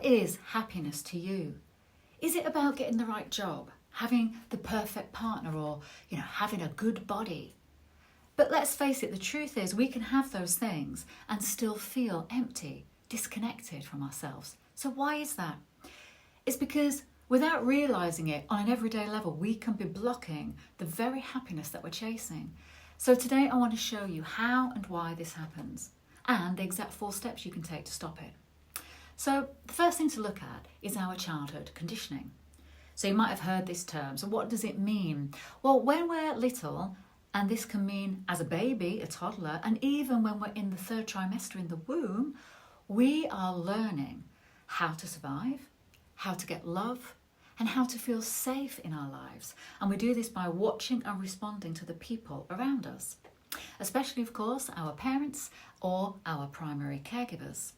What is happiness to you? Is it about getting the right job, having the perfect partner, or, having a good body? But let's face it, the truth is we can have those things and still feel empty, disconnected from ourselves. So why is that? It's because without realising it on an everyday level, we can be blocking the very happiness that we're chasing. So today I want to show you how and why this happens and the exact 4 steps you can take to stop it. So the first thing to look at is our childhood conditioning. So you might have heard this term. So what does it mean? Well, when we're little, and this can mean as a baby, a toddler, and even when we're in the 3rd trimester in the womb, we are learning how to survive, how to get love, and how to feel safe in our lives. And we do this by watching and responding to the people around us, especially, of course, our parents or our primary caregivers.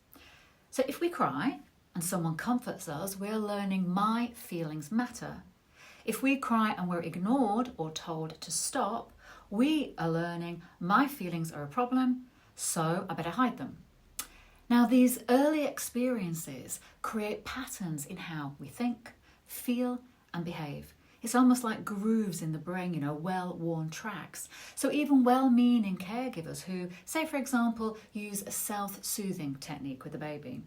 So if we cry and someone comforts us, we're learning my feelings matter. If we cry and we're ignored or told to stop, we are learning my feelings are a problem, so I better hide them. Now, these early experiences create patterns in how we think, feel, and behave. It's almost like grooves in the brain, well-worn tracks. So even well-meaning caregivers who, say for example, use a self-soothing technique with the baby,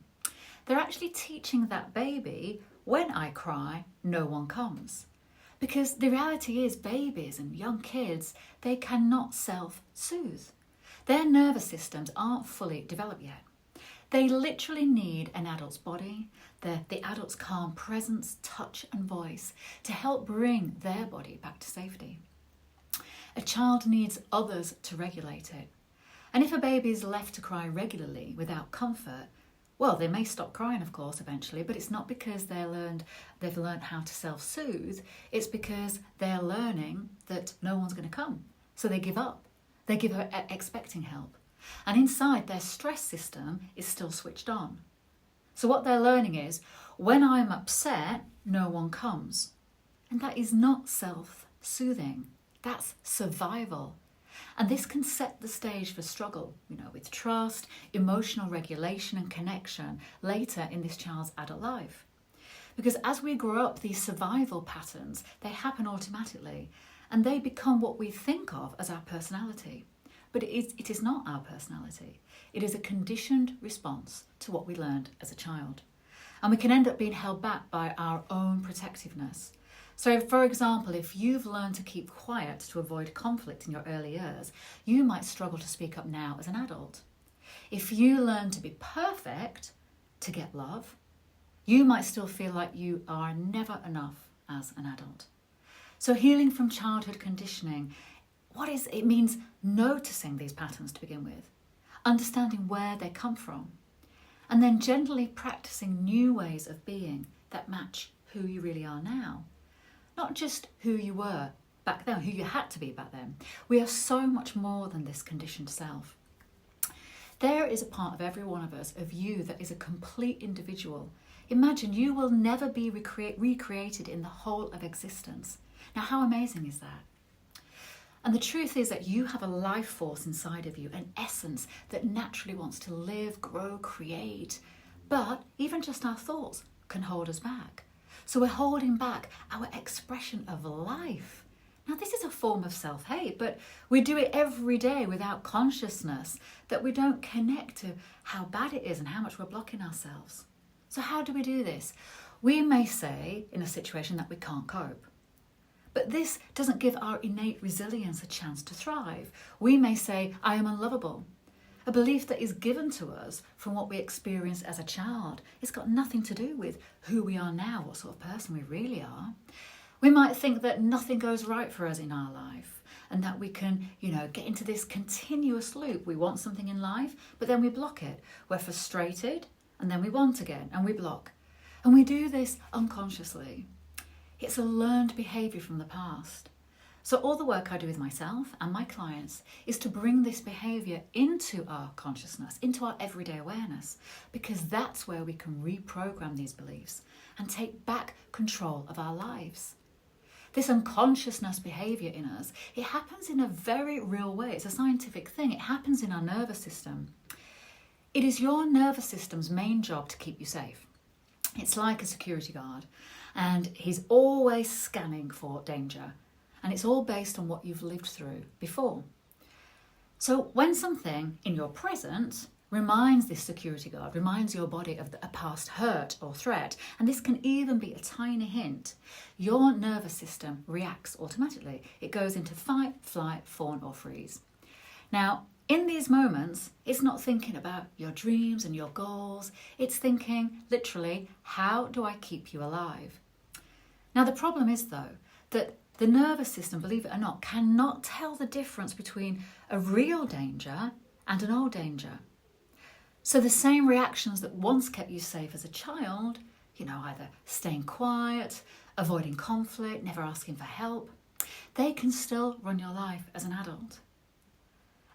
they're actually teaching that baby, when I cry, no one comes. Because the reality is babies and young kids, they cannot self-soothe. Their nervous systems aren't fully developed yet. They literally need an adult's body, the adult's calm presence, touch and voice to help bring their body back to safety. A child needs others to regulate it. And if a baby is left to cry regularly without comfort, well, they may stop crying, of course, eventually, but it's not because they've learned how to self-soothe. It's because they're learning that no one's going to come. So they give up. They give up expecting help. And inside, their stress system is still switched on. So what they're learning is, when I'm upset, no one comes. And that is not self-soothing. That's survival. And this can set the stage for struggle, with trust, emotional regulation and connection later in this child's adult life. Because as we grow up, these survival patterns, they happen automatically and they become what we think of as our personality. But it is not our personality. It is a conditioned response to what we learned as a child. And we can end up being held back by our own protectiveness. So, for example, if you've learned to keep quiet to avoid conflict in your early years, you might struggle to speak up now as an adult. If you learn to be perfect to get love, you might still feel like you are never enough as an adult. So healing from childhood conditioning, it means noticing these patterns to begin with, understanding where they come from, and then gently practicing new ways of being that match who you really are now. Not just who you were back then, who you had to be back then. We are so much more than this conditioned self. There is a part of every one of us, of you, that is a complete individual. Imagine you will never be recreated in the whole of existence. Now, how amazing is that? And the truth is that you have a life force inside of you, an essence that naturally wants to live, grow, create. But even just our thoughts can hold us back. So we're holding back our expression of life. Now, this is a form of self-hate, but we do it every day without consciousness, that we don't connect to how bad it is and how much we're blocking ourselves. So how do we do this? We may say in a situation that we can't cope. But this doesn't give our innate resilience a chance to thrive. We may say, I am unlovable. A belief that is given to us from what we experienced as a child. It's got nothing to do with who we are now, what sort of person we really are. We might think that nothing goes right for us in our life and that we can, get into this continuous loop. We want something in life, but then we block it. We're frustrated and then we want again and we block. And we do this unconsciously. It's a learned behaviour from the past. So all the work I do with myself and my clients is to bring this behaviour into our consciousness, into our everyday awareness, because that's where we can reprogram these beliefs and take back control of our lives. This unconsciousness behaviour in us, it happens in a very real way. It's a scientific thing. It happens in our nervous system. It is your nervous system's main job to keep you safe. It's like a security guard, and he's always scanning for danger. And it's all based on what you've lived through before. So when something in your present reminds this security guard, reminds your body of a past hurt or threat, and this can even be a tiny hint, your nervous system reacts automatically. It goes into fight, flight, fawn, or freeze. Now, in these moments, it's not thinking about your dreams and your goals. It's thinking, literally, how do I keep you alive? Now, the problem is, though, that the nervous system, believe it or not, cannot tell the difference between a real danger and an old danger. So the same reactions that once kept you safe as a child, either staying quiet, avoiding conflict, never asking for help, they can still run your life as an adult.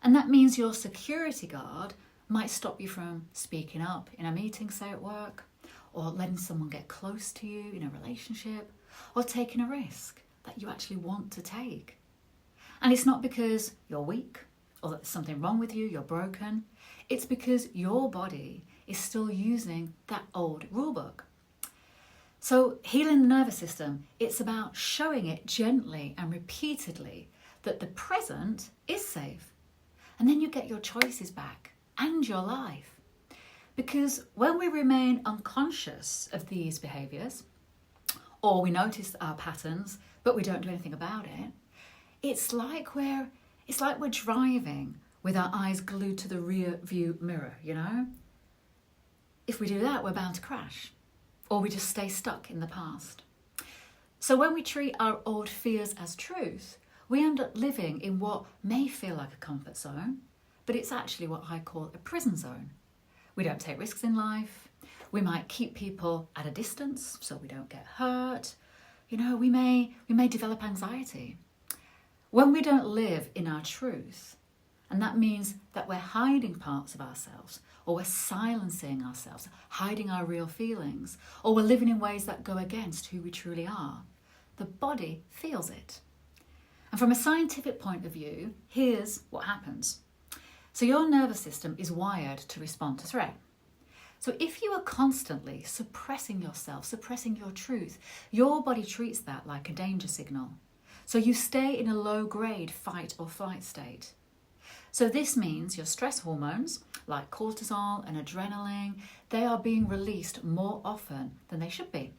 And that means your security guard might stop you from speaking up in a meeting, say at work, or letting someone get close to you in a relationship, or taking a risk that you actually want to take. And it's not because you're weak or that there's something wrong with you, you're broken. It's because your body is still using that old rulebook. So healing the nervous system, it's about showing it gently and repeatedly that the present is safe. And then you get your choices back and your life. Because when we remain unconscious of these behaviours, or we notice our patterns, but we don't do anything about it, it's like we're driving with our eyes glued to the rear view mirror, If we do that, we're bound to crash, or we just stay stuck in the past. So when we treat our old fears as truth, we end up living in what may feel like a comfort zone, but it's actually what I call a prison zone. We don't take risks in life. We might keep people at a distance so we don't get hurt. We may develop anxiety. When we don't live in our truth, and that means that we're hiding parts of ourselves, or we're silencing ourselves, hiding our real feelings, or we're living in ways that go against who we truly are, the body feels it. And from a scientific point of view, here's what happens. So your nervous system is wired to respond to threat. So if you are constantly suppressing yourself, suppressing your truth, your body treats that like a danger signal. So you stay in a low-grade fight or flight state. So this means your stress hormones, like cortisol and adrenaline, they are being released more often than they should be.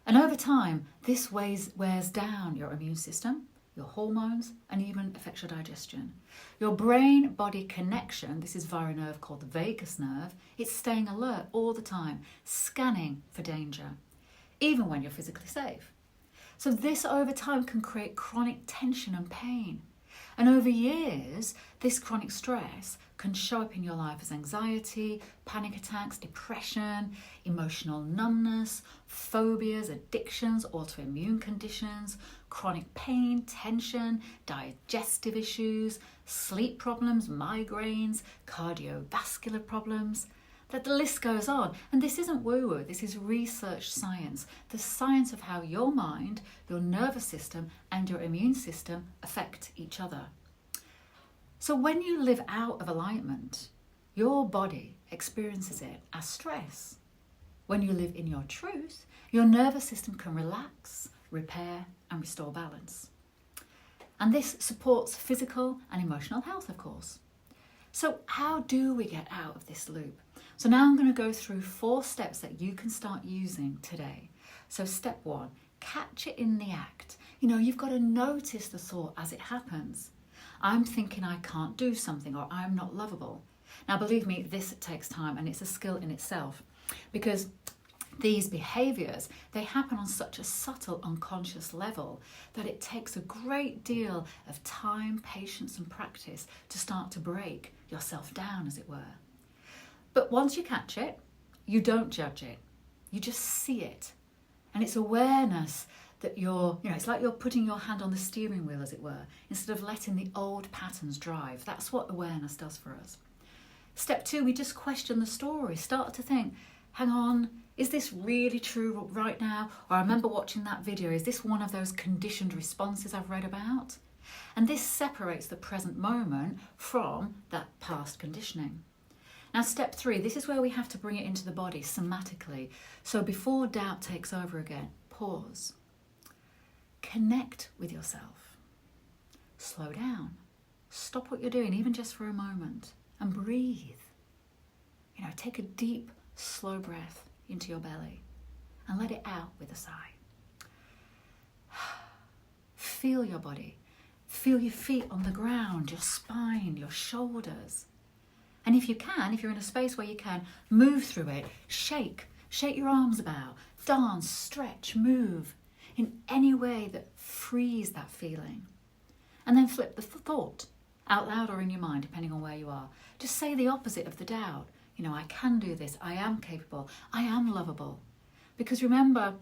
And over time, this wears down your immune system, your hormones, and even affects your digestion. Your brain-body connection, this is via a nerve called the vagus nerve, it's staying alert all the time, scanning for danger, even when you're physically safe. So this over time can create chronic tension and pain. And over years, this chronic stress can show up in your life as anxiety, panic attacks, depression, emotional numbness, phobias, addictions, autoimmune conditions, chronic pain, tension, digestive issues, sleep problems, migraines, cardiovascular problems. That the list goes on. And this isn't woo-woo, this is research science. The science of how your mind, your nervous system, and your immune system affect each other. So when you live out of alignment, your body experiences it as stress. When you live in your truth, your nervous system can relax, repair, and restore balance. And this supports physical and emotional health, of course. So how do we get out of this loop? So now I'm going to go through 4 steps that you can start using today. So step 1, catch it in the act. You've got to notice the thought as it happens. I'm thinking I can't do something, or I'm not lovable. Now, believe me, this takes time, and it's a skill in itself, because these behaviours, they happen on such a subtle, unconscious level that it takes a great deal of time, patience, and practice to start to break yourself down, as it were. But once you catch it, you don't judge it. You just see it. And it's awareness that it's like you're putting your hand on the steering wheel, as it were, instead of letting the old patterns drive. That's what awareness does for us. Step 2, we just question the story. Start to think, hang on, is this really true right now? Or I remember watching that video. Is this one of those conditioned responses I've read about? And this separates the present moment from that past conditioning. Now, step 3, this is where we have to bring it into the body somatically. So before doubt takes over again, pause. Connect with yourself. Slow down. Stop what you're doing, even just for a moment, and breathe. Take a deep, slow breath into your belly and let it out with a sigh. Feel your body. Feel your feet on the ground, your spine, your shoulders. And if you're in a space where you can, move through it. Shake your arms about, dance, stretch, move in any way that frees that feeling. And then flip the thought out loud or in your mind, depending on where you are. Just say the opposite of the doubt. I can do this. I am capable. I am lovable. Because remember,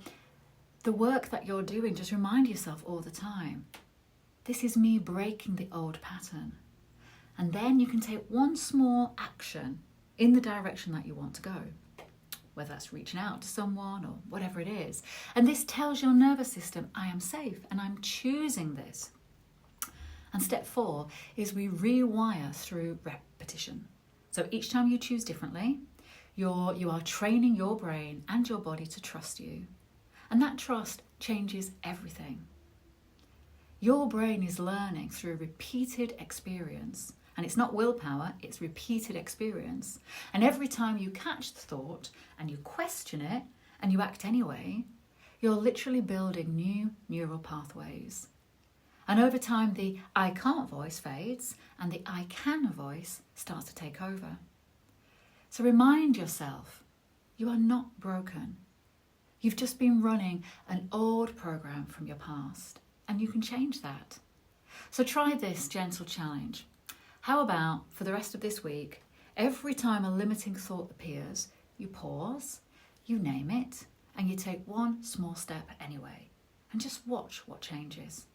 the work that you're doing, just remind yourself all the time, this is me breaking the old pattern. And then you can take one small action in the direction that you want to go, whether that's reaching out to someone or whatever it is. And this tells your nervous system, I am safe and I'm choosing this. And step 4 is we rewire through repetition. So each time you choose differently, you are training your brain and your body to trust you. And that trust changes everything. Your brain is learning through repeated experience. And it's not willpower, it's repeated experience. And every time you catch the thought and you question it and you act anyway, you're literally building new neural pathways. And over time, the I can't voice fades and the I can voice starts to take over. So remind yourself, you are not broken. You've just been running an old program from your past, and you can change that. So try this gentle challenge. How about, for the rest of this week, every time a limiting thought appears, you pause, you name it, and you take one small step anyway, and just watch what changes.